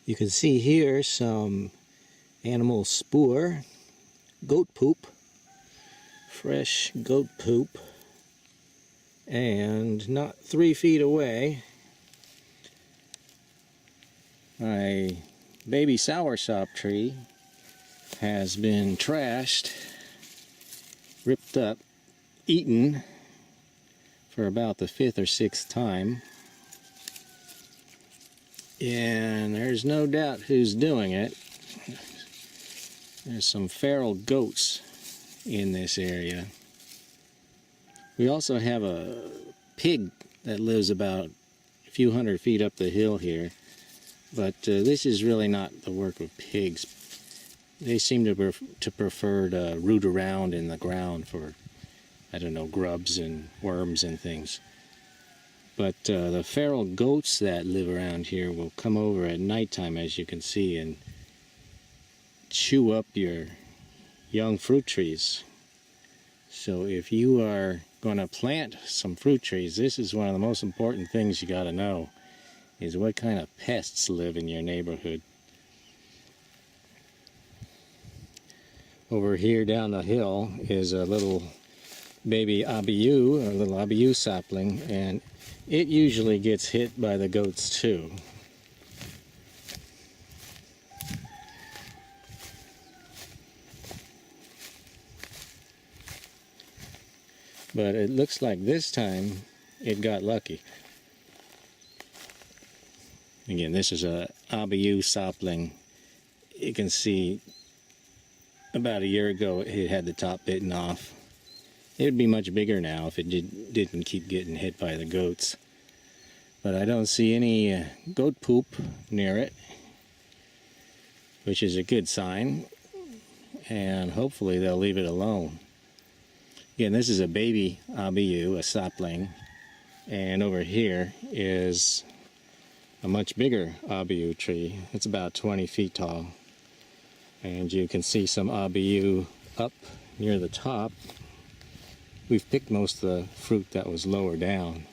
You can see here some animal spoor, goat poop, fresh goat poop, and not 3 feet away, my baby soursop tree has been trashed, ripped up, eaten for about the 5th or 6th time. And there's no doubt who's doing it. There's some feral goats in this area. We also have a pig that lives about a few hundred feet up the hill here. But this is really not the work of pigs. They seem to prefer to root around in the ground for, I don't know, grubs and worms and things. But the feral goats that live around here will come over at nighttime, as you can see, and chew up your young fruit trees. So if you are going to plant some fruit trees, this is one of the most important things you got to know, is what kind of pests live in your neighborhood. Over here down the hill is a little baby abiyu, a little abiyu sapling, and it usually gets hit by the goats too. But it looks like this time it got lucky. Again, this is a abiyu sapling. You can see about a year ago it had the top bitten off. It would be much bigger now if it didn't keep getting hit by the goats. But I don't see any goat poop near it, which is a good sign. And hopefully they'll leave it alone. Again, this is a baby abiyu, a sapling. And over here is a much bigger abiyu tree. It's about 20 feet tall. And you can see some abiyu up near the top. We've picked most of the fruit that was lower down.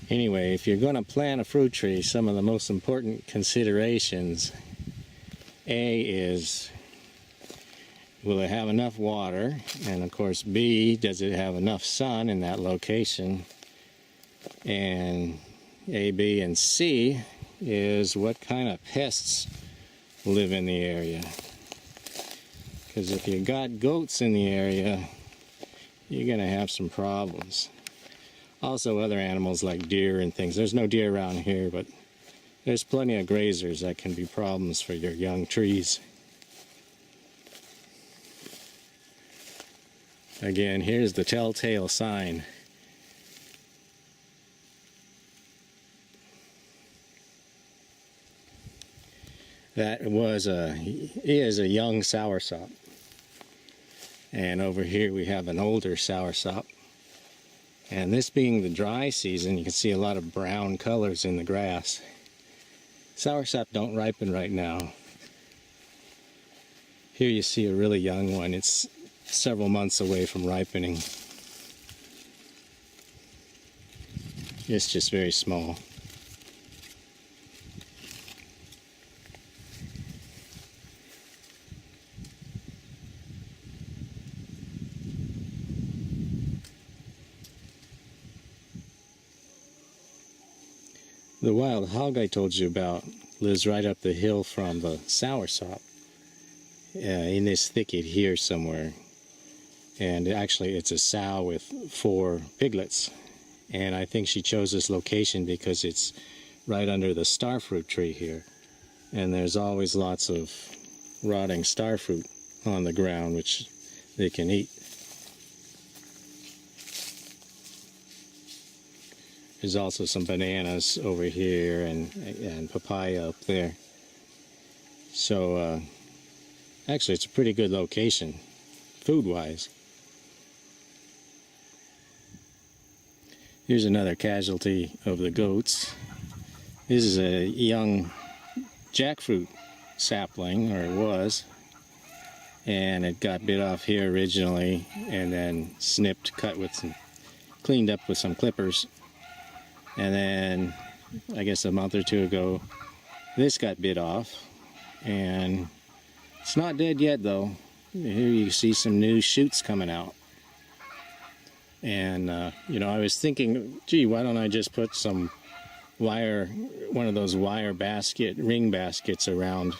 Anyway, if you're going to plant a fruit tree, some of the most important considerations, A, is will it have enough water? And of course, B, does it have enough sun in that location? And A, B, and C is what kind of pests live in the area. Because if you got goats in the area, you're going to have some problems. Also other animals like deer and things. There's no deer around here, but there's plenty of grazers that can be problems for your young trees. Again, here's the telltale sign. That is a young soursop. And over here we have an older soursop. And this being the dry season, you can see a lot of brown colors in the grass. Soursop don't ripen right now. Here you see a really young one. It's several months away from ripening. It's just very small. The wild hog I told you about lives right up the hill from the soursop, in this thicket here somewhere. And actually it's a sow with 4 piglets. And I think she chose this location because it's right under the starfruit tree here. And there's always lots of rotting starfruit on the ground which they can eat. There's also some bananas over here and papaya up there. So actually it's a pretty good location, food-wise. Here's another casualty of the goats. This is a young jackfruit sapling, or it was, and it got bit off here originally and then snipped, cut with some, cleaned up with some clippers, and then I guess a month or two ago this got bit off, and it's not dead yet though. Here you see some new shoots coming out. And you know, I was thinking, gee, why don't I just put some wire, one of those wire ring baskets around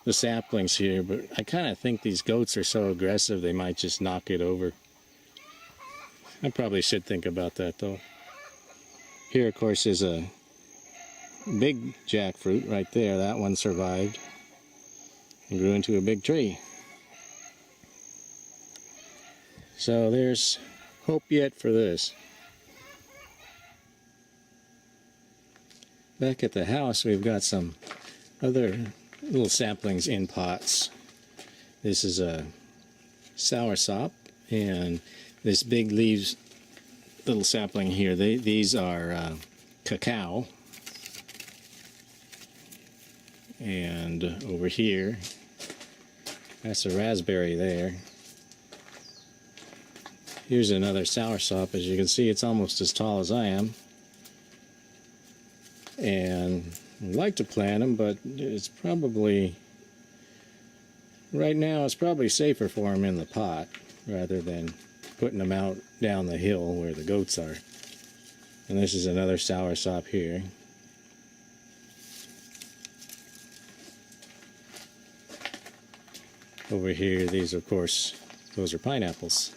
the saplings here, but I kind of think these goats are so aggressive they might just knock it over. I probably should think about that though. Here of course is a big jackfruit right there. That one survived and grew into a big tree. So there's hope yet for this. Back at the house we've got some other little saplings in pots. This is a soursop, and this big leaves little sapling here, these are cacao. And over here, that's a raspberry there. Here's another soursop. As you can see, it's almost as tall as I am. And I'd like to plant them, but it's probably, right now, it's probably safer for them in the pot rather than putting them out down the hill where the goats are. And this is another soursop here. Over here, these, of course, those are pineapples.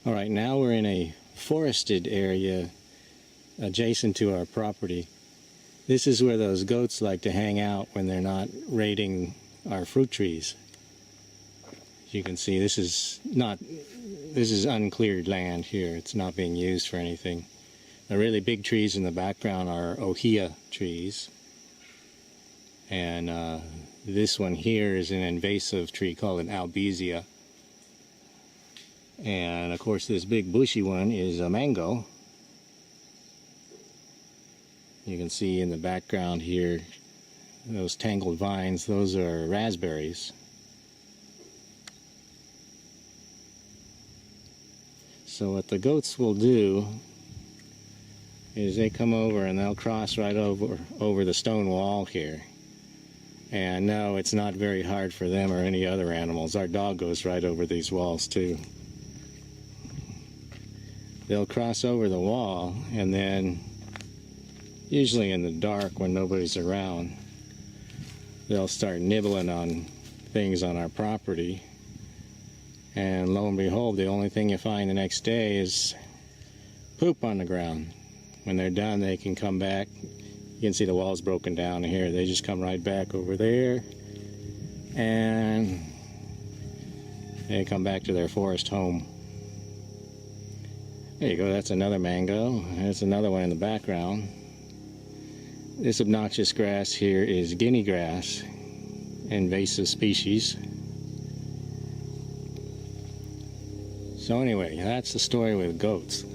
All right, now we're in a forested area adjacent to our property. This is where those goats like to hang out when they're not raiding our fruit trees. As you can see, this is uncleared land here. It's not being used for anything. The really big trees in the background are ohia trees. And this one here is an invasive tree called an albizia. And of course this big bushy one is a mango. You can see in the background here those tangled vines, those are raspberries. So what the goats will do is they come over and they'll cross right over the stone wall here. And no, it's not very hard for them or any other animals. Our dog goes right over these walls too. They'll cross over the wall, and then usually in the dark when nobody's around, they'll start nibbling on things on our property. And lo and behold, the only thing you find the next day is poop on the ground. When they're done, they can come back. You can see the wall's broken down here. They just come right back over there, and they come back to their forest home. There you go, that's another mango. There's another one in the background. This obnoxious grass here is guinea grass, invasive species. So anyway, that's the story with goats.